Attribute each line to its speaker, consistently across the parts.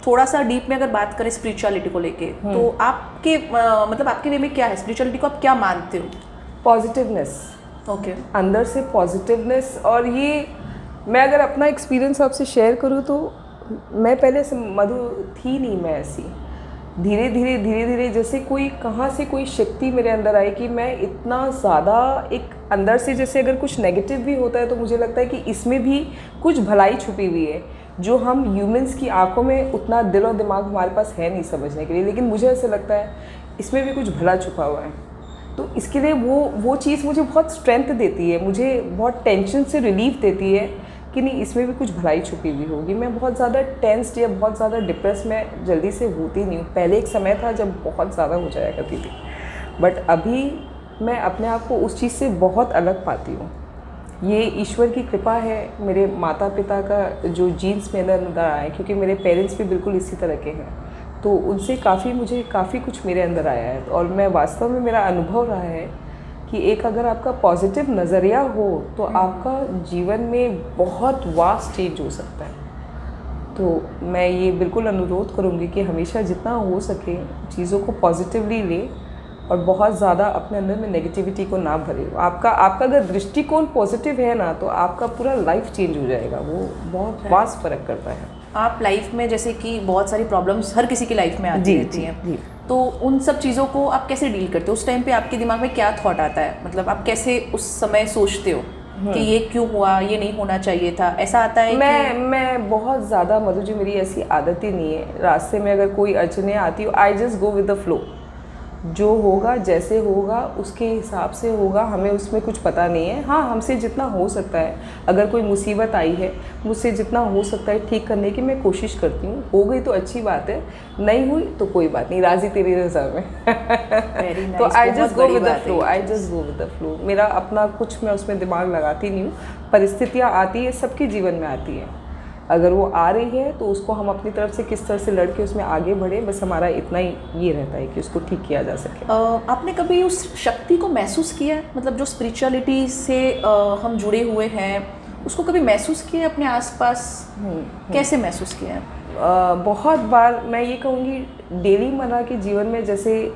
Speaker 1: थोड़ा सा डीप में अगर बात करें स्पिरिचुअलिटी को लेके, तो आपके मतलब आपके वे में क्या है स्पिरिचुअलिटी को, आप क्या मानते हो?
Speaker 2: पॉजिटिवनेस।
Speaker 1: ओके।
Speaker 2: अंदर से पॉजिटिवनेस। और ये मैं अगर अपना एक्सपीरियंस आपसे शेयर करूँ तो मैं पहले से मधु थी नहीं, मैं ऐसी धीरे धीरे जैसे कोई कहाँ से कोई शक्ति मेरे अंदर आई कि मैं इतना ज़्यादा एक अंदर से, जैसे अगर कुछ नेगेटिव भी होता है तो मुझे लगता है कि इसमें भी कुछ भलाई छुपी हुई है जो हम ह्यूमंस की आंखों में उतना दिल और दिमाग हमारे पास है नहीं समझने के लिए, लेकिन मुझे ऐसा लगता है इसमें भी कुछ भला छुपा हुआ है। तो इसके लिए वो चीज़ मुझे बहुत स्ट्रेंथ देती है, मुझे बहुत टेंशन से रिलीफ देती है कि नहीं इसमें भी कुछ भलाई छुपी हुई होगी। मैं बहुत ज़्यादा टेंस्ड या बहुत ज़्यादा डिप्रेस में जल्दी से होती नहीं हूँ। पहले एक समय था जब बहुत ज़्यादा हो जाया करती थी, बट अभी मैं अपने आप को उस चीज़ से बहुत अलग पाती हूँ। ये ईश्वर की कृपा है, मेरे माता पिता का जो जीन्स में अंदर आया है, क्योंकि मेरे पेरेंट्स भी बिल्कुल इसी तरह के हैं, तो उनसे मुझे काफ़ी कुछ मेरे अंदर आया है। और मैं वास्तव में मेरा अनुभव रहा है कि एक अगर आपका पॉजिटिव नज़रिया हो तो आपका जीवन में बहुत वास्ट चेंज हो सकता है। तो मैं ये बिल्कुल अनुरोध करूँगी कि हमेशा जितना हो सके चीज़ों को पॉजिटिवली ले और बहुत ज़्यादा अपने अंदर में नेगेटिविटी को ना भरे। आपका अगर दृष्टिकोण पॉजिटिव है ना तो आपका पूरा लाइफ चेंज हो जाएगा। वो बहुत वास्ट फ़र्क करता है।
Speaker 1: आप लाइफ में जैसे कि बहुत सारी प्रॉब्लम्स हर किसी की लाइफ में आती रहती हैं, तो उन सब चीज़ों को आप कैसे डील करते हो? उस टाइम पे आपके दिमाग में क्या थॉट आता है? मतलब आप कैसे उस समय सोचते हो कि ये क्यों हुआ, ये नहीं होना चाहिए था, ऐसा आता है?
Speaker 2: मैं बहुत ज़्यादा मधु जी, मेरी ऐसी आदत ही नहीं है। रास्ते में अगर कोई अड़चने आती हो, I just go with the flow. जो होगा जैसे होगा उसके हिसाब से होगा, हमें उसमें कुछ पता नहीं है। हाँ, हमसे जितना हो सकता है, अगर कोई मुसीबत आई है मुझसे जितना हो सकता है ठीक करने की मैं कोशिश करती हूँ। हो गई तो अच्छी बात है, नहीं हुई तो कोई बात नहीं, राजी तेरी रज़ा में।
Speaker 1: nice,
Speaker 2: तो I just go with the flow, I just go with the flow. मेरा अपना कुछ मैं उसमें दिमाग लगाती नहीं हूँ। परिस्थितियाँ आती है, सबके जीवन में आती है, अगर वो आ रही है तो उसको हम अपनी तरफ से किस तरह से लड़के उसमें आगे बढ़े, बस हमारा इतना ही ये रहता है कि उसको ठीक किया जा सके।
Speaker 1: आपने कभी उस शक्ति को महसूस किया है? मतलब जो स्पिरिचुअलिटी से हम जुड़े हुए हैं उसको कभी महसूस किया है अपने आसपास? कैसे महसूस किया है?
Speaker 2: बहुत बार मैं ये कहूँगी डेली मर्रा के जीवन में जैसे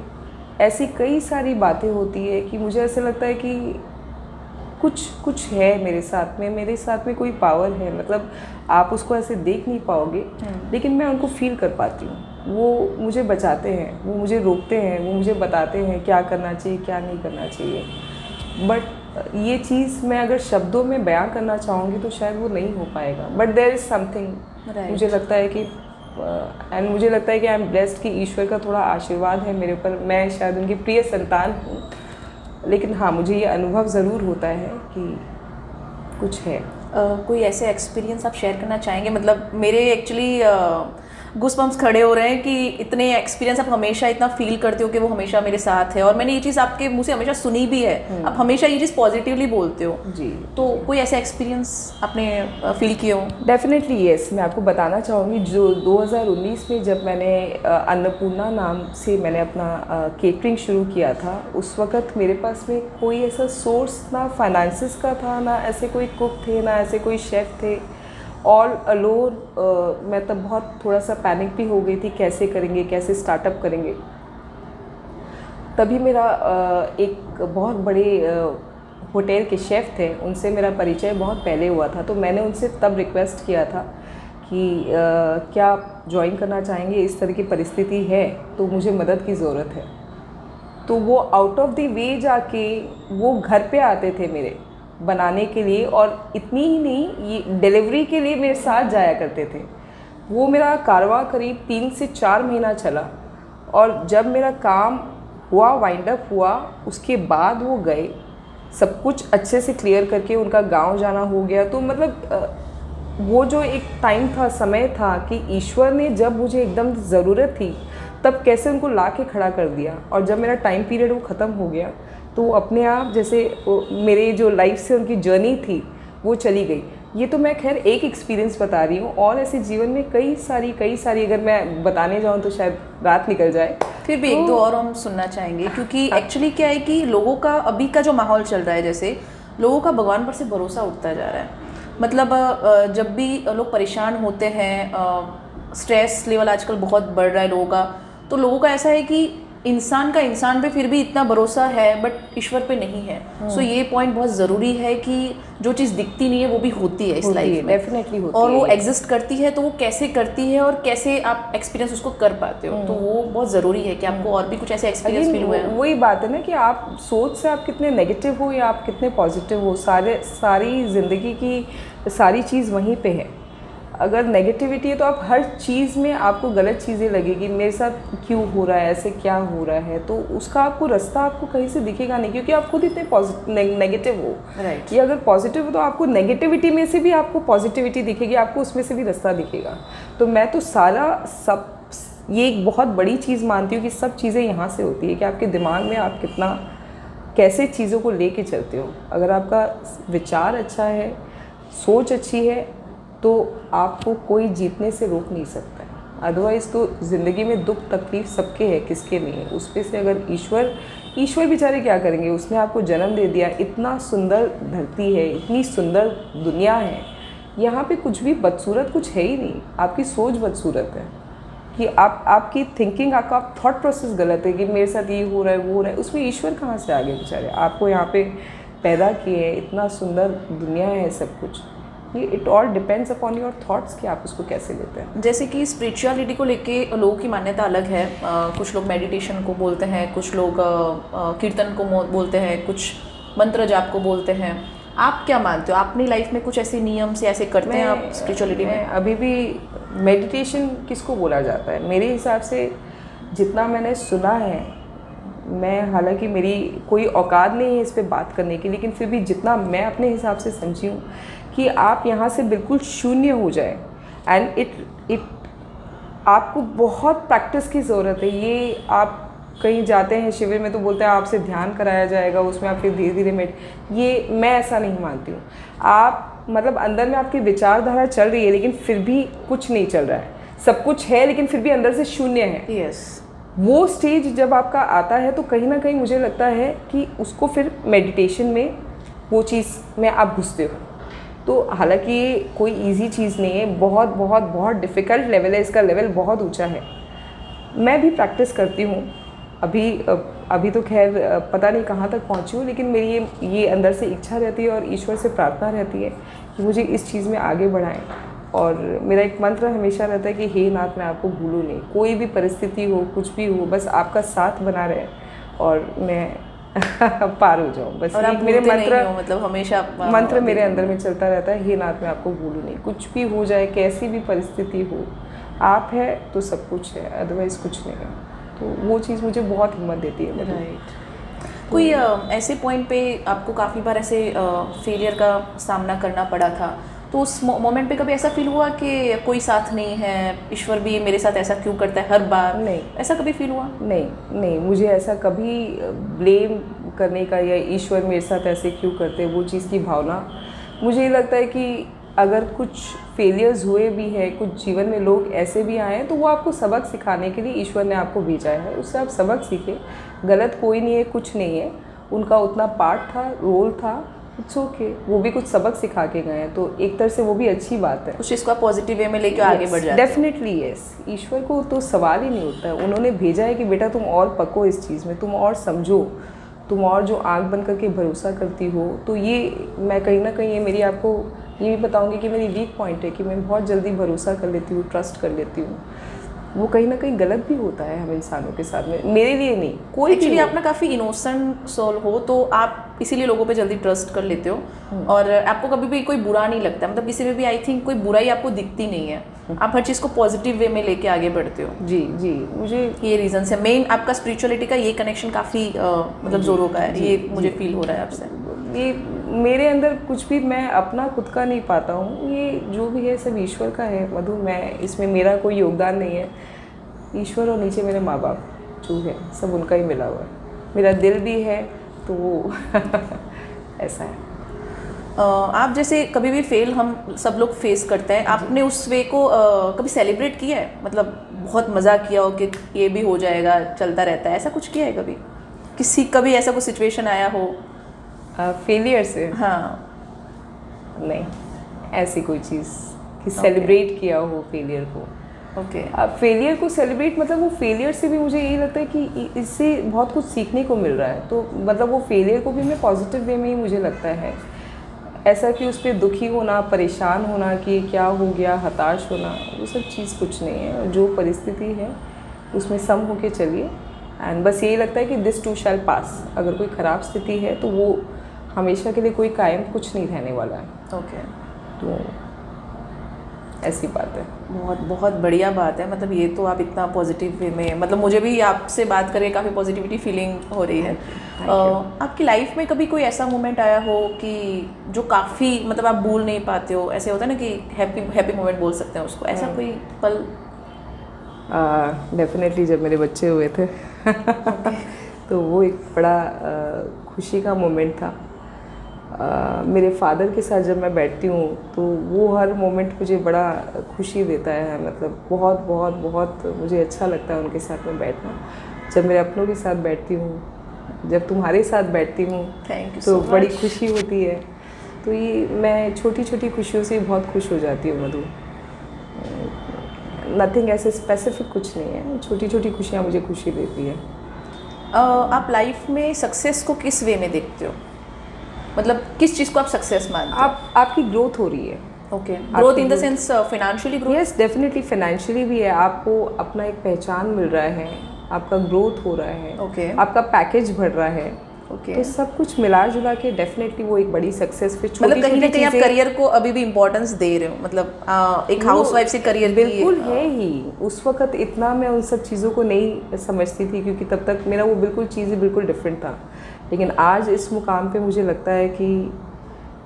Speaker 2: ऐसी कई सारी बातें होती है कि मुझे ऐसा लगता है कि कुछ है मेरे साथ में कोई पावर है। मतलब आप उसको ऐसे देख नहीं पाओगे, लेकिन मैं उनको फील कर पाती हूँ। वो मुझे बचाते हैं, वो मुझे रोकते हैं, वो मुझे बताते हैं क्या करना चाहिए क्या नहीं करना चाहिए। बट ये चीज़ मैं अगर शब्दों में बयां करना चाहूँगी तो शायद वो नहीं हो पाएगा। बट देयर इज़ समथिंग, मुझे लगता है कि एंड मुझे लगता है कि आई एम ब्लेस्ड कि ईश्वर का थोड़ा आशीर्वाद है मेरे ऊपर। मैं शायद उनकी प्रिय संतान हूँ, लेकिन हाँ, मुझे ये अनुभव ज़रूर होता है कि कुछ है।
Speaker 1: कोई ऐसे एक्सपीरियंस आप शेयर करना चाहेंगे? मतलब मेरे एक्चुअली गूज़बम्प्स खड़े हो रहे हैं कि इतने एक्सपीरियंस आप हमेशा इतना फील करते हो कि वो हमेशा मेरे साथ है, और मैंने ये चीज़ आपके मुँह से हमेशा सुनी भी है। आप हमेशा ये चीज़ पॉजिटिवली बोलते हो
Speaker 2: जी।
Speaker 1: तो कोई ऐसा एक्सपीरियंस आपने फील किया हो?
Speaker 2: Definitely yes. मैं आपको बताना चाहूँगी, जो 2019 में जब मैंने अन्नपूर्णा नाम से मैंने अपना केटरिंग शुरू किया था, उस वक़्त मेरे पास में कोई ऐसा सोर्स ना फाइनेंसिस का था, ना ऐसे कोई कुक थे, ना ऐसे कोई शेफ़ थे। ऑल अलोन मैं तब बहुत थोड़ा सा पैनिक भी हो गई थी, कैसे करेंगे, कैसे स्टार्टअप करेंगे। तभी मेरा एक बहुत बड़े होटल के शेफ़ थे, उनसे मेरा परिचय बहुत पहले हुआ था। तो मैंने उनसे तब रिक्वेस्ट किया था कि क्या आप ज्वाइन करना चाहेंगे, इस तरह की परिस्थिति है तो मुझे मदद की ज़रूरत है। तो वो आउट ऑफ द वे जाके वो घर पे आते थे मेरे बनाने के लिए, और इतनी ही नहीं, ये डिलीवरी के लिए मेरे साथ जाया करते थे। वो मेरा कारवां करीब 3 से 4 महीना चला, और जब मेरा काम हुआ, वाइंड अप हुआ, उसके बाद वो गए, सब कुछ अच्छे से क्लियर करके उनका गांव जाना हो गया। तो मतलब वो जो एक टाइम था, समय था कि ईश्वर ने जब मुझे एकदम ज़रूरत थी तब कैसे उनको ला के खड़ा कर दिया, और जब मेरा टाइम पीरियड वो ख़त्म हो गया तो वो अपने आप जैसे मेरे जो लाइफ से उनकी जर्नी थी वो चली गई। ये तो मैं खैर एक एक्सपीरियंस बता रही हूँ, और ऐसे जीवन में कई सारी अगर मैं बताने जाऊँ तो शायद रात निकल जाए।
Speaker 1: फिर भी एक दो और हम सुनना चाहेंगे, क्योंकि एक्चुअली क्या है कि लोगों का अभी का जो माहौल चल रहा है, जैसे लोगों का भगवान पर से भरोसा उठता जा रहा है। मतलब जब भी लोग परेशान होते हैं, स्ट्रेस लेवल आजकल बहुत बढ़ रहा है लोगों का, तो लोगों का ऐसा है कि इंसान का इंसान पे फिर भी इतना भरोसा है बट ईश्वर पे नहीं है। सो ये पॉइंट बहुत ज़रूरी है कि जो चीज़ दिखती नहीं है वो भी होती है इस लाइफ में,
Speaker 2: डेफिनेटली होती
Speaker 1: और
Speaker 2: है,
Speaker 1: वो एग्जिस्ट करती है, तो वो कैसे करती है और कैसे आप एक्सपीरियंस उसको कर पाते हो, तो वो बहुत ज़रूरी है कि आपको और भी कुछ ऐसे एक्सपीरियंस फील हुए हैं।
Speaker 2: वही बात है ना कि आप सोच से आप कितने नेगेटिव हो या आप कितने पॉजिटिव हो, सारी ज़िंदगी की सारी चीज़ वहीं पे है। अगर नेगेटिविटी है तो आप हर चीज़ में आपको गलत चीज़ें लगेगी, मेरे साथ क्यों हो रहा है, ऐसे क्या हो रहा है, तो उसका आपको रास्ता आपको कहीं से दिखेगा नहीं, क्योंकि आप खुद इतने नेगेटिव हो।
Speaker 1: राइट।
Speaker 2: या अगर पॉजिटिव हो तो आपको नेगेटिविटी में से भी आपको पॉजिटिविटी दिखेगी, आपको उसमें से भी रास्ता दिखेगा। तो मैं तो ये एक बहुत बड़ी चीज़ मानती हूँ कि सब चीज़ें यहाँ से होती है कि आपके दिमाग में आप कितना कैसे चीज़ों को लेके चलते हो। अगर आपका विचार अच्छा है, सोच अच्छी है, तो आपको कोई जीतने से रोक नहीं सकता है। अदरवाइज़ तो ज़िंदगी में दुख तकलीफ़ सबके है, किसके नहीं है। उस पे से अगर ईश्वर बेचारे क्या करेंगे, उसने आपको जन्म दे दिया, इतना सुंदर धरती है, इतनी सुंदर दुनिया है, यहाँ पे कुछ भी बदसूरत कुछ है ही नहीं। आपकी सोच बदसूरत है कि आपकी थिंकिंग, आपका थॉट प्रोसेस गलत है कि मेरे साथ ये हो रहा है वो हो रहा है। उसमें ईश्वर कहाँ से आ गए बेचारे, आपको यहाँ पे पैदा किए हैं, इतना सुंदर दुनिया है, सब कुछ। ये it all depends upon your thoughts कि आप उसको कैसे लेते हैं।
Speaker 1: जैसे कि स्पिरिचुअलिटी को लेके लोगों की मान्यता अलग है। कुछ लोग मेडिटेशन को बोलते हैं, कुछ लोग कीर्तन को बोलते हैं, कुछ मंत्र जाप को बोलते हैं। आप क्या मानते हो? अपनी लाइफ में कुछ ऐसे नियम से ऐसे करते हैं आप स्पिरिचुअलिटी में?
Speaker 2: अभी भी मेडिटेशन किसको बोला जाता है? मेरे हिसाब से जितना मैंने सुना है, मैं हालांकि मेरी कोई औकात नहीं है इस पे बात करने की, लेकिन फिर भी जितना मैं अपने हिसाब से समझी हूँ कि आप यहाँ से बिल्कुल शून्य हो जाए, एंड इट आपको बहुत प्रैक्टिस की ज़रूरत है। ये आप कहीं जाते हैं शिविर में तो बोलते हैं आपसे ध्यान कराया जाएगा, उसमें आप फिर धीरे धीरे ये मैं ऐसा नहीं मानती हूँ। आप मतलब अंदर में आपकी विचारधारा चल रही है लेकिन फिर भी कुछ नहीं चल रहा है, सब कुछ है लेकिन फिर भी अंदर से शून्य है।
Speaker 1: यस।
Speaker 2: वो स्टेज जब आपका आता है तो कहीं ना कहीं मुझे लगता है कि उसको फिर मेडिटेशन में वो चीज़ में आप घुसते हो। तो हालांकि ये कोई इजी चीज़ नहीं है, बहुत बहुत बहुत डिफ़िकल्ट लेवल है, इसका लेवल बहुत ऊंचा है। मैं भी प्रैक्टिस करती हूँ, अभी तो खैर पता नहीं कहाँ तक पहुँची हूँ, लेकिन मेरी ये अंदर से इच्छा रहती है और ईश्वर से प्रार्थना रहती है कि मुझे इस चीज़ में आगे बढ़ाएं। और मेरा एक मंत्र हमेशा रहता है कि हे नाथ, मैं आपको भूलूँ नहीं, कोई भी परिस्थिति हो, कुछ भी हो, बस आपका साथ बना रहे और मैं पार हो जाऊँ। बस
Speaker 1: और
Speaker 2: मेरे मंत्र,
Speaker 1: मतलब हमेशा
Speaker 2: मंत्र मेरे अंदर में चलता रहता है, हे नाथ, मैं आपको भूलूँ नहीं। कुछ भी हो जाए, कैसी भी परिस्थिति हो, आप है तो सब कुछ है, अदरवाइज़ कुछ नहीं है। तो वो चीज़ मुझे बहुत हिम्मत देती है।
Speaker 1: राइट। कोई ऐसे पॉइंट पे आपको काफ़ी बार ऐसे फेलियर का सामना करना पड़ा था, तो उस मोमेंट पे कभी ऐसा फील हुआ कि कोई साथ नहीं है, ईश्वर भी मेरे साथ ऐसा क्यों करता है हर बार?
Speaker 2: नहीं,
Speaker 1: ऐसा कभी फील हुआ?
Speaker 2: नहीं, मुझे ऐसा कभी ब्लेम करने का या ईश्वर मेरे साथ ऐसे क्यों करते हैं, वो चीज़ की भावना, मुझे ये लगता है कि अगर कुछ फेलियर्स हुए भी है, कुछ जीवन में लोग ऐसे भी आए हैं, तो वो आपको सबक सिखाने के लिए ईश्वर ने आपको भेजा है, उससे आप सबक सीखे। गलत कोई नहीं है, कुछ नहीं है, उनका उतना पार्ट था, रोल था, इट्स ओके, वो भी कुछ सबक सिखा के गए हैं, तो एक तरह से वो भी अच्छी बात है।
Speaker 1: उस चीज़ को आप पॉजिटिव वे में लेकर आगे बढ़ जाते हैं।
Speaker 2: डेफिनेटली यस, ईश्वर को तो सवाल ही नहीं होता है, उन्होंने भेजा है कि बेटा तुम और पको इस चीज़ में, तुम और समझो, तुम और जो आँख बंद करके भरोसा करती हो। तो ये मैं कहीं ना कहीं ये मेरी आपको ये भी बताऊंगी कि मेरी वीक पॉइंट है कि मैं बहुत जल्दी भरोसा कर लेती हूँ, ट्रस्ट कर लेती हूँ। वो कहीं ना कहीं गलत भी होता है हम इंसानों के साथ में, मेरे लिए नहीं, कोई
Speaker 1: एक्चुअली आप ना काफ़ी इनोसेंट सोल हो, तो आप इसीलिए लोगों पे जल्दी ट्रस्ट कर लेते हो, और आपको कभी भी कोई बुरा नहीं लगता, मतलब किसी में भी आई थिंक कोई बुराई आपको दिखती नहीं है, आप हर चीज़ को पॉजिटिव वे में लेके आगे बढ़ते हो।
Speaker 2: जी, मुझे
Speaker 1: ये रीज़न है मेन, आपका स्पिरिचुअलिटी का ये कनेक्शन काफ़ी मतलब जोरों का है, ये मुझे फील हो रहा है आपसे।
Speaker 2: ये मेरे अंदर कुछ भी मैं अपना खुद का नहीं पाता हूँ, ये जो भी है सब ईश्वर का है मधु, मैं इसमें मेरा कोई योगदान नहीं है। ईश्वर और नीचे मेरे माँ बाप जो है सब उनका ही मिला हुआ है, मेरा दिल भी है, तो वो ऐसा है।
Speaker 1: आप जैसे कभी भी फेल हम सब लोग फेस करते हैं, आपने उस वे को कभी सेलिब्रेट किया है, मतलब बहुत मज़ा किया हो कि ये भी हो जाएगा, चलता रहता है, ऐसा कुछ किया है कभी? कभी ऐसा कोई सिचुएशन आया हो
Speaker 2: फेलियर से?
Speaker 1: हाँ।
Speaker 2: नहीं, ऐसी कोई चीज़ कि सेलिब्रेट किया हो फेलियर को।
Speaker 1: ओके।
Speaker 2: अब फेलियर को सेलिब्रेट, मतलब वो फेलियर से भी मुझे यही लगता है कि इससे बहुत कुछ सीखने को मिल रहा है, तो मतलब वो फेलियर को भी मैं पॉजिटिव वे में ही मुझे लगता है, ऐसा कि उस पर दुखी होना, परेशान होना कि क्या हो गया, हताश होना, वो सब चीज़ कुछ नहीं है। जो परिस्थिति है उसमें सम होके चलिए, एंड बस यही लगता है कि दिस टू शैल पास। अगर कोई ख़राब स्थिति है तो वो हमेशा के लिए कोई कायम कुछ नहीं रहने वाला है।
Speaker 1: ओके।
Speaker 2: तो ऐसी बात है।
Speaker 1: बहुत बहुत बढ़िया बात है, मतलब ये तो आप इतना पॉजिटिव वे में, मतलब मुझे भी आपसे बात करके काफ़ी पॉजिटिविटी फीलिंग हो रही है। आपकी लाइफ में कभी कोई ऐसा मोमेंट आया हो कि जो काफ़ी मतलब आप भूल नहीं पाते हो, ऐसे होता है ना कि हैप्पी मोमेंट बोल सकते हैं उसको, ऐसा कोई पल?
Speaker 2: डेफिनेटली जब मेरे बच्चे हुए थे तो वो एक बड़ा खुशी का मोमेंट था। मेरे फादर के साथ जब मैं बैठती हूँ तो वो हर मोमेंट मुझे बड़ा खुशी देता है, मतलब बहुत बहुत बहुत मुझे अच्छा लगता है उनके साथ में बैठना। जब मेरे अपनों के साथ बैठती हूँ, जब तुम्हारे साथ बैठती हूँ तो बड़ी खुशी होती है। तो ये मैं छोटी छोटी खुशियों से बहुत खुश हो जाती हूँ मधु। नथिंग ऐसे स्पेसिफिक कुछ नहीं है, छोटी छोटी खुशियाँ मुझे खुशी देती है।
Speaker 1: आप लाइफ में सक्सेस को किस वे में देखते हो, मतलब किस चीज़ को आप सक्सेस मानते हो?
Speaker 2: आपकी ग्रोथ हो रही है।
Speaker 1: Okay, growth in the sense financially growth?
Speaker 2: Yes, definitely financially भी है। आपको अपना एक पहचान मिल रहा है, आपका ग्रोथ हो रहा है,
Speaker 1: ओके,
Speaker 2: आपका पैकेज बढ़ रहा है,
Speaker 1: ओके,
Speaker 2: तो सब कुछ मिला जुला के डेफिनेटली वो एक बड़ी सक्सेस। फिर
Speaker 1: मतलब कहीं ना कहीं आप करियर को अभी भी इम्पोर्टेंस दे रहे हो, मतलब एक हाउसवाइफ से करियर
Speaker 2: बिल्कुल है ही। उस वक्त इतना मैं उन सब चीज़ों को नहीं समझती थी, क्योंकि तब तक मेरा वो बिल्कुल चीज़ें बिल्कुल डिफरेंट था। लेकिन आज इस मुकाम पे मुझे लगता है कि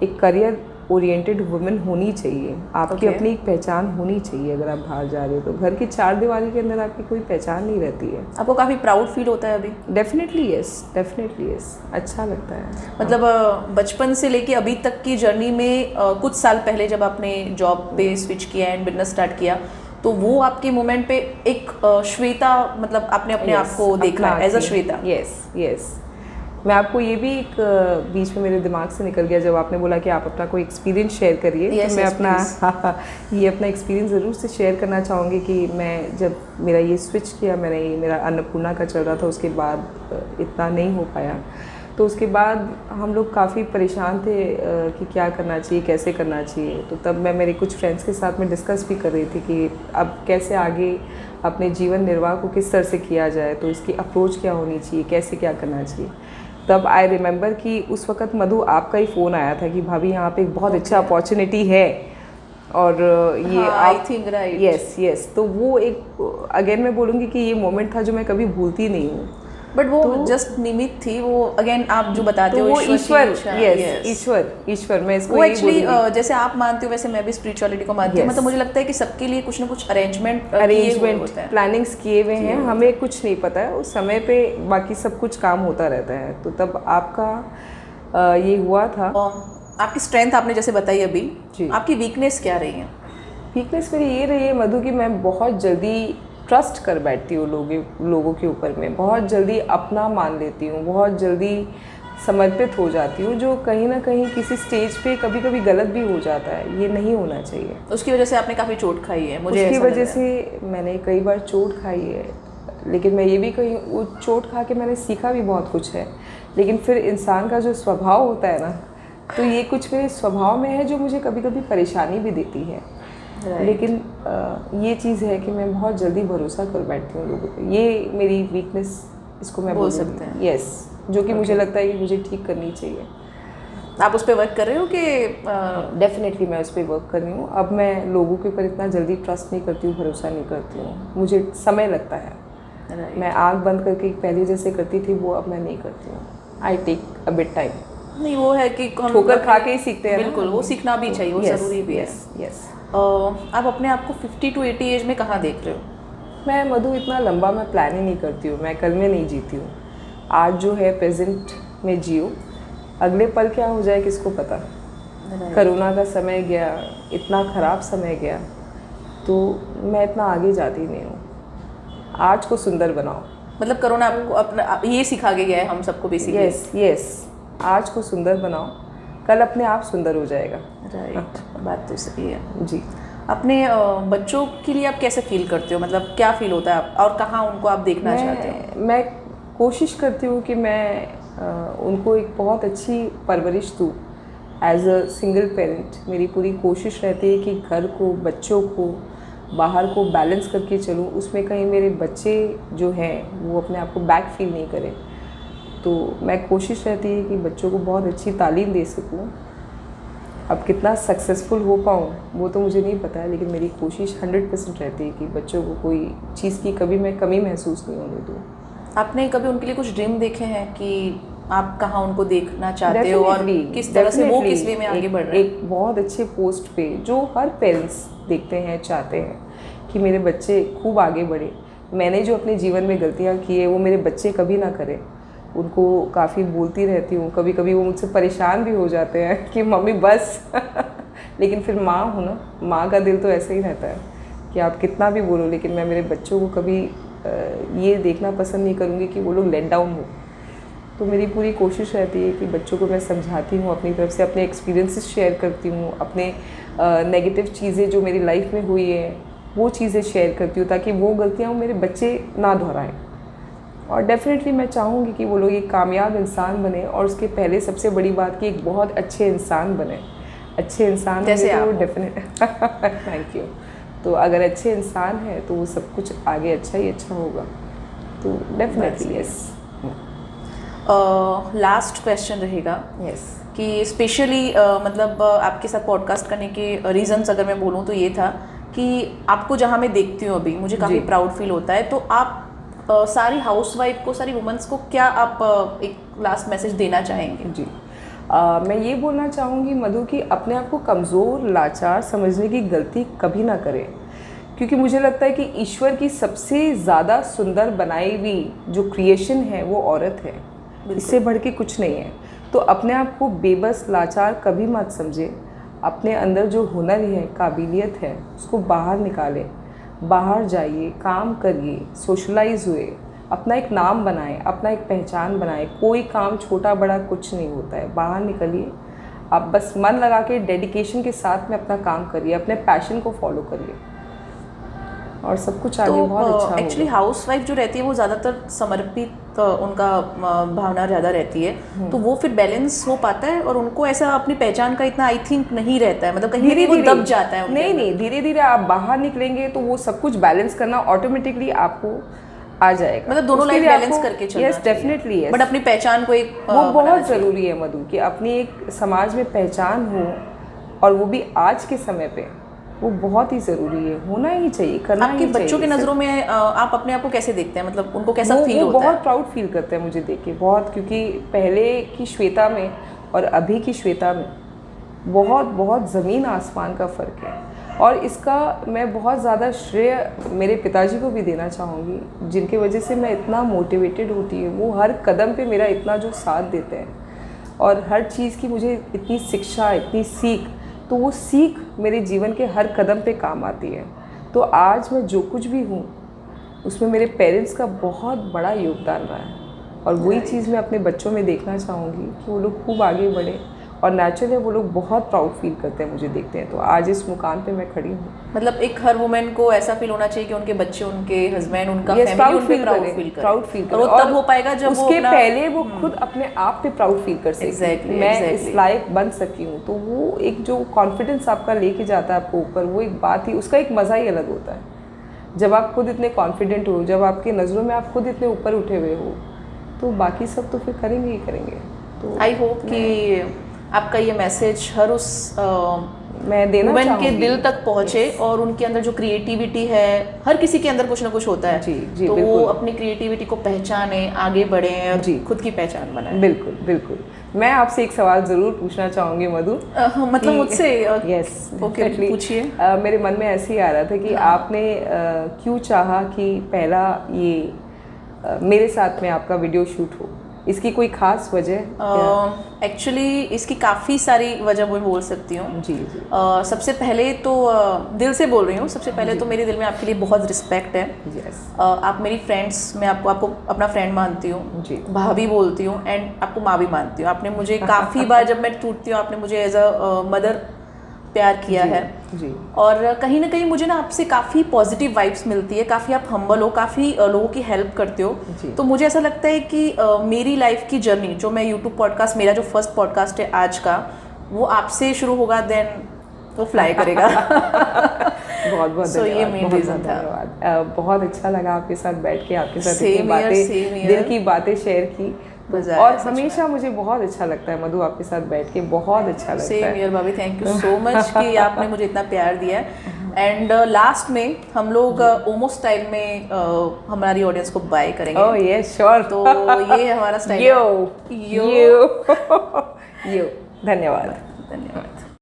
Speaker 2: एक करियर ओरिएंटेड वुमेन होनी चाहिए, आपकी अपनी एक पहचान होनी चाहिए। अगर आप बाहर जा रहे हो तो घर की चार दीवारी के अंदर आपकी कोई पहचान नहीं रहती है।
Speaker 1: आपको काफ़ी प्राउड फील होता है अभी?
Speaker 2: डेफिनेटली यस, डेफिनेटली यस, अच्छा लगता है।
Speaker 1: मतलब बचपन से लेके अभी तक की जर्नी में कुछ साल पहले जब आपने जॉब पे स्विच किया एंड बिजनेस स्टार्ट किया, तो वो आपके मोमेंट पे एक श्वेता, मतलब आपने अपने आप को देखा as a Shweta?
Speaker 2: Yes yes. मैं आपको ये भी एक बीच में मेरे दिमाग से निकल गया जब आपने बोला कि आप अपना कोई एक्सपीरियंस शेयर करिए। तो मैं अपना ये अपना एक्सपीरियंस ज़रूर से शेयर करना चाहूँगी कि मैं जब मेरा ये स्विच किया, मैंने मेरा अन्नपूर्णा का चल रहा था, उसके बाद इतना नहीं हो पाया, तो उसके बाद हम लोग काफ़ी परेशान थे कि क्या करना चाहिए, कैसे करना चाहिए। तो तब मैं मेरे कुछ फ्रेंड्स के साथ में डिस्कस भी कर रही थी कि अब कैसे आगे अपने जीवन निर्वाह को किस तरह से किया जाए, तो इसकी अप्रोच क्या होनी चाहिए, कैसे क्या करना चाहिए। तब आई रिमेंबर कि उस वक़्त मधु आपका ही फ़ोन आया था कि भाभी यहाँ पे एक बहुत अच्छा अपॉर्चुनिटी है, और ये
Speaker 1: I think right.
Speaker 2: Yes yes. तो वो एक अगेन मैं बोलूँगी कि ये मोमेंट था जो मैं कभी भूलती नहीं हूँ।
Speaker 1: बट वो जस्ट निमित्त थी, वो अगेन आप जो बताते हो,
Speaker 2: वो ईश्वर, यस ईश्वर मैं इसको
Speaker 1: वो एक्चुअली जैसे आप मानते हो वैसे मैं भी स्पिरिचुअलिटी को मानती हूँ। मतलब मुझे लगता है कि सबके लिए कुछ ना कुछ अरेंजमेंट
Speaker 2: प्लानिंग्स किए हुए हैं, हमें कुछ नहीं पता है उस समय पे, बाकी सब कुछ काम होता रहता है। तो तब आपका ये हुआ था।
Speaker 1: आपकी स्ट्रेंथ आपने जैसे बताई अभी, आपकी वीकनेस क्या रही है?
Speaker 2: वीकनेस मेरी ये रही है मधु कि मैं बहुत जल्दी ट्रस्ट कर बैठती हूँ लोगों के ऊपर में, बहुत जल्दी अपना मान लेती हूँ, बहुत जल्दी समर्पित हो जाती हूँ, जो कहीं ना कहीं किसी स्टेज पे कभी कभी गलत भी हो जाता है। ये नहीं होना चाहिए।
Speaker 1: उसकी वजह से आपने काफ़ी चोट खाई है? मुझे
Speaker 2: उसकी वजह से मैंने कई बार चोट खाई है, लेकिन मैं ये भी कहीं वो चोट खा के मैंने सीखा भी बहुत कुछ है। लेकिन फिर इंसान का जो स्वभाव होता है ना, तो ये कुछ मेरे स्वभाव में है जो मुझे कभी कभी परेशानी भी देती है। लेकिन ये चीज़ है कि मैं बहुत जल्दी भरोसा कर बैठती हूँ लोगों पे। ये मेरी वीकनेस, इसको मैं बोल सकते हैं। यस, जो कि मुझे लगता है कि मुझे ठीक करनी चाहिए।
Speaker 1: आप उस पर वर्क कर रहे हो कि?
Speaker 2: डेफिनेटली मैं उस पर वर्क कर रही हूँ। अब मैं लोगों के ऊपर इतना जल्दी ट्रस्ट नहीं करती हूँ, भरोसा नहीं करती हूँ, मुझे समय लगता है। मैं आँख बंद करके पहले जैसे करती थी वो अब मैं नहीं करती हूँ। I take a bit time.
Speaker 1: नहीं, वो है कि
Speaker 2: ठोकर खा के ही सीखते हैं।
Speaker 1: बिल्कुल, वो सीखना भी चाहिए, वो ज़रूरी भी है।
Speaker 2: यस।
Speaker 1: आप अपने आप को 50 to 80 एज में कहाँ देख रहे हो?
Speaker 2: मैं मधु इतना लंबा मैं प्लान ही नहीं करती हूँ, मैं कल में नहीं जीती हूँ। आज जो है प्रेजेंट में जियो, अगले पल क्या हो जाए किसको पता। कोरोना का समय गया, इतना ख़राब समय गया, तो मैं इतना आगे जाती नहीं हूँ। आज को सुंदर बनाओ।
Speaker 1: मतलब कोरोना आपको अपना ये सिखा के गया है हम सबको बेसिकली?
Speaker 2: यस। आज को सुंदर बनाओ, कल अपने आप सुंदर हो जाएगा।
Speaker 1: राइट, बात तो सही है
Speaker 2: जी।
Speaker 1: अपने बच्चों के लिए आप कैसे फील करते हो, मतलब क्या फील होता है आप, और कहाँ उनको आप देखना चाहते हो?
Speaker 2: मैं कोशिश करती हूँ कि मैं उनको एक बहुत अच्छी परवरिश दूँ एज अ सिंगल पेरेंट। मेरी पूरी कोशिश रहती है कि घर को, बच्चों को, बाहर को बैलेंस करके चलूँ। उसमें कहीं मेरे बच्चे जो हैं वो अपने आप को बैक फील नहीं करें। तो मैं कोशिश रहती है कि बच्चों को बहुत अच्छी तालीम दे सकूँ। अब कितना सक्सेसफुल हो पाऊँ वो तो मुझे नहीं पता है, लेकिन मेरी कोशिश 100% रहती है कि बच्चों को कोई चीज़ की कभी मैं कमी महसूस नहीं होने दूँ।
Speaker 1: आपने कभी उनके लिए कुछ ड्रीम देखे हैं कि आप कहाँ उनको देखना चाहते हो और किस तरह से वो किस वे में आगे बढ़ रहे हैं?
Speaker 2: एक बहुत अच्छे पोस्ट पे जो हर पेरेंट्स देखते हैं, चाहते हैं कि मेरे बच्चे खूब आगे बढ़े। मैंने जो अपने जीवन में गलतियाँ की है वो मेरे बच्चे कभी ना करें। उनको काफ़ी बोलती रहती हूँ, कभी कभी वो मुझसे परेशान भी हो जाते हैं कि मम्मी बस लेकिन फिर माँ हूँ ना, माँ का दिल तो ऐसे ही रहता है कि आप कितना भी बोलो, लेकिन मैं मेरे बच्चों को कभी ये देखना पसंद नहीं करूँगी कि वो लोग लेट डाउन हो। तो मेरी पूरी कोशिश रहती है कि बच्चों को मैं समझाती हूँ, अपनी तरफ से अपने एक्सपीरियंसेस शेयर करती हूँ, अपने नेगेटिव चीज़ें जो मेरी लाइफ में हुई है वो चीज़ें शेयर करती हूँ, ताकि वो गलतियाँ वो मेरे बच्चे ना दोहराएं। और डेफिनेटली मैं चाहूँगी कि वो लोग एक कामयाब इंसान बने, और उसके पहले सबसे बड़ी बात कि एक बहुत अच्छे इंसान बने। अच्छे इंसान
Speaker 1: जैसे
Speaker 2: तो डेफिनेट थैंक यू। तो अगर अच्छे इंसान है तो वो सब कुछ आगे अच्छा ही अच्छा होगा। तो डेफिनेटली यस।
Speaker 1: लास्ट क्वेश्चन रहेगा
Speaker 2: यस
Speaker 1: कि स्पेशली मतलब आपके साथ पॉडकास्ट करने के रीजंस अगर मैं बोलूँ तो ये था कि आपको जहाँ मैं देखती हूँ अभी मुझे काफ़ी प्राउड फील होता है। तो आप सारी हाउसवाइफ को, सारी वुमेन्स को क्या आप एक लास्ट मैसेज देना चाहेंगे?
Speaker 2: जी मैं ये बोलना चाहूँगी मधु कि अपने आप को कमज़ोर, लाचार समझने की गलती कभी ना करें, क्योंकि मुझे लगता है कि ईश्वर की सबसे ज़्यादा सुंदर बनाई हुई जो क्रिएशन है वो औरत है। इससे बढ़ के कुछ नहीं है। तो अपने आप को बेबस, लाचार कभी मत समझे। अपने अंदर जो हुनर है, काबिलियत है, उसको बाहर निकालें। बाहर जाइए, काम करिए, सोशलाइज हुए, अपना एक नाम बनाएं, अपना एक पहचान बनाएं। कोई काम छोटा बड़ा कुछ नहीं होता है। बाहर निकलिए, आप बस मन लगा के डेडिकेशन के साथ में अपना काम करिए, अपने पैशन को फॉलो करिए, और सब कुछ आगे बहुत अच्छा होगा।
Speaker 1: एक्चुअली हाउसवाइफ जो रहती है वो ज़्यादातर समर्पित उनका भावना ज़्यादा रहती है, तो वो फिर बैलेंस हो पाता है और उनको ऐसा अपनी पहचान का इतना आई थिंक नहीं रहता है, मतलब कहीं वो दब जाता है।
Speaker 2: नहीं, धीरे धीरे आप बाहर निकलेंगे तो वो सब कुछ बैलेंस करना ऑटोमेटिकली आपको आ जाएगा।
Speaker 1: मतलब दोनों लाइफ बैलेंस करके चलना।
Speaker 2: यस डेफिनेटली,
Speaker 1: बट अपनी पहचान को एक
Speaker 2: वो बहुत ज़रूरी है मधु, कि अपनी एक समाज में पहचान हो, और वो भी आज के समय पे वो बहुत ही ज़रूरी है, होना ही चाहिए, करना ही चाहिए।
Speaker 1: आपके बच्चों की नज़रों में आप अपने आप को कैसे देखते हैं, मतलब उनको कैसा फील होता है?
Speaker 2: बहुत प्राउड फील करते हैं मुझे देख के, बहुत, क्योंकि पहले की श्वेता में और अभी की श्वेता में बहुत बहुत ज़मीन आसमान का फ़र्क है। और इसका मैं बहुत ज़्यादा श्रेय मेरे पिताजी को भी देना चाहूँगी, जिनकी वजह से मैं इतना मोटिवेटेड होती हूँ। वो हर कदम पे मेरा इतना जो साथ देते हैं, और हर चीज़ की मुझे इतनी शिक्षा, इतनी सीख, तो वो सीख मेरे जीवन के हर कदम पे काम आती है। तो आज मैं जो कुछ भी हूँ उसमें मेरे पेरेंट्स का बहुत बड़ा योगदान रहा है, और वही चीज़ मैं अपने बच्चों में देखना चाहूँगी कि वो लोग खूब आगे बढ़े, और नेचुरली वो लोग बहुत प्राउड फील करते हैं, मुझे देखते हैं। तो आज इस मुकाम पे मैं खड़ी हूँ।
Speaker 1: मतलब एक हर वुमेन को ऐसा फील होना चाहिए कि उनके बच्चे, उनके हस्बैंड, उनका फैमिली उन पे प्राउड फील करे। और तब हो पाएगा जब
Speaker 2: उसके पहले वो खुद अपने आप पे प्राउड फील कर सके। मैं इस लायक बन सकी हूँ। तो वो एक जो कॉन्फिडेंस आपका लेके जाता है आपको ऊपर, वो एक बात ही, उसका एक मज़ा ही अलग होता है। जब आप खुद इतने कॉन्फिडेंट हो, जब आपके नज़रों में आप खुद इतने ऊपर उठे हुए हो, तो बाकी सब तो फिर करेंगे ही करेंगे। तो
Speaker 1: आई होप कि आपका ये मैसेज हर उस
Speaker 2: मैं देना
Speaker 1: वुमेन के दिल तक पहुँचे, और उनके अंदर जो क्रिएटिविटी है, हर किसी के अंदर कुछ ना कुछ होता है।
Speaker 2: जी,
Speaker 1: तो वो अपनी क्रिएटिविटी को पहचाने, आगे बढ़े और खुद की पहचान बनाए।
Speaker 2: बिल्कुल बिल्कुल। मैं आपसे एक सवाल ज़रूर पूछना चाहूँगी मधु।
Speaker 1: मतलब मुझसे?
Speaker 2: यस
Speaker 1: ओके, पूछिए।
Speaker 2: मेरे मन में ऐसे ही आ रहा था कि आपने क्यों चाहा कि पहला ये मेरे साथ में आपका वीडियो शूट हो? इसकी कोई खास वजह?
Speaker 1: एक्चुअली इसकी काफ़ी सारी वजह मैं बोल सकती हूँ।
Speaker 2: जी।
Speaker 1: सबसे पहले तो दिल से बोल रही हूँ। सबसे पहले तो मेरे दिल में आपके लिए बहुत रिस्पेक्ट है।
Speaker 2: यस।
Speaker 1: आप मेरी फ्रेंड्स, मैं आपको अपना फ्रेंड मानती हूँ, भाभी बोलती हूँ, एंड आपको माँ भी मानती हूँ। आपने मुझे काफ़ी बार जब मैं टूटती हूँ, आपने मुझे एज अ मदर प्यार किया है।
Speaker 2: जी।
Speaker 1: और कहीं ना कहीं मुझे ना आपसे काफ़ी पॉजिटिव वाइब्स मिलती है, काफ़ी आप हम्बल हो, काफ़ी लोगों की हेल्प करते हो। तो मुझे ऐसा लगता है कि मेरी लाइफ की जर्नी, जो मैं यूट्यूब पॉडकास्ट, मेरा जो फर्स्ट पॉडकास्ट है आज का, वो आपसे शुरू होगा, देन वो फ्लाई करेगा।
Speaker 2: बहुत बहुत
Speaker 1: So, ये
Speaker 2: धन्यवाद,
Speaker 1: main
Speaker 2: बहुत
Speaker 1: reason
Speaker 2: बहुत
Speaker 1: था।
Speaker 2: धन्यवाद। बहुत अच्छा लगा आपके साथ बैठ के, आपके साथ
Speaker 1: Same
Speaker 2: इतनी
Speaker 1: here,
Speaker 2: बातें,
Speaker 1: same here।
Speaker 2: दिल की बातें शेयर की।
Speaker 1: मजा
Speaker 2: और
Speaker 1: आया सच में।
Speaker 2: हमेशा मुझे बहुत अच्छा लगता है मधु, आपके साथ बैठ के बहुत अच्छा लगता
Speaker 1: सेम
Speaker 2: है।
Speaker 1: ईयर भाभी, थैंक यू सो मच कि आपने मुझे इतना प्यार दिया है। एंड लास्ट में हम लोग ओमो स्टाइल में हमारी ऑडियंस को बाय करेंगे।
Speaker 2: Oh yes sure.
Speaker 1: तो ये हमारा स्टाइल
Speaker 2: यो यो यो। धन्यवाद।
Speaker 1: धन्यवाद।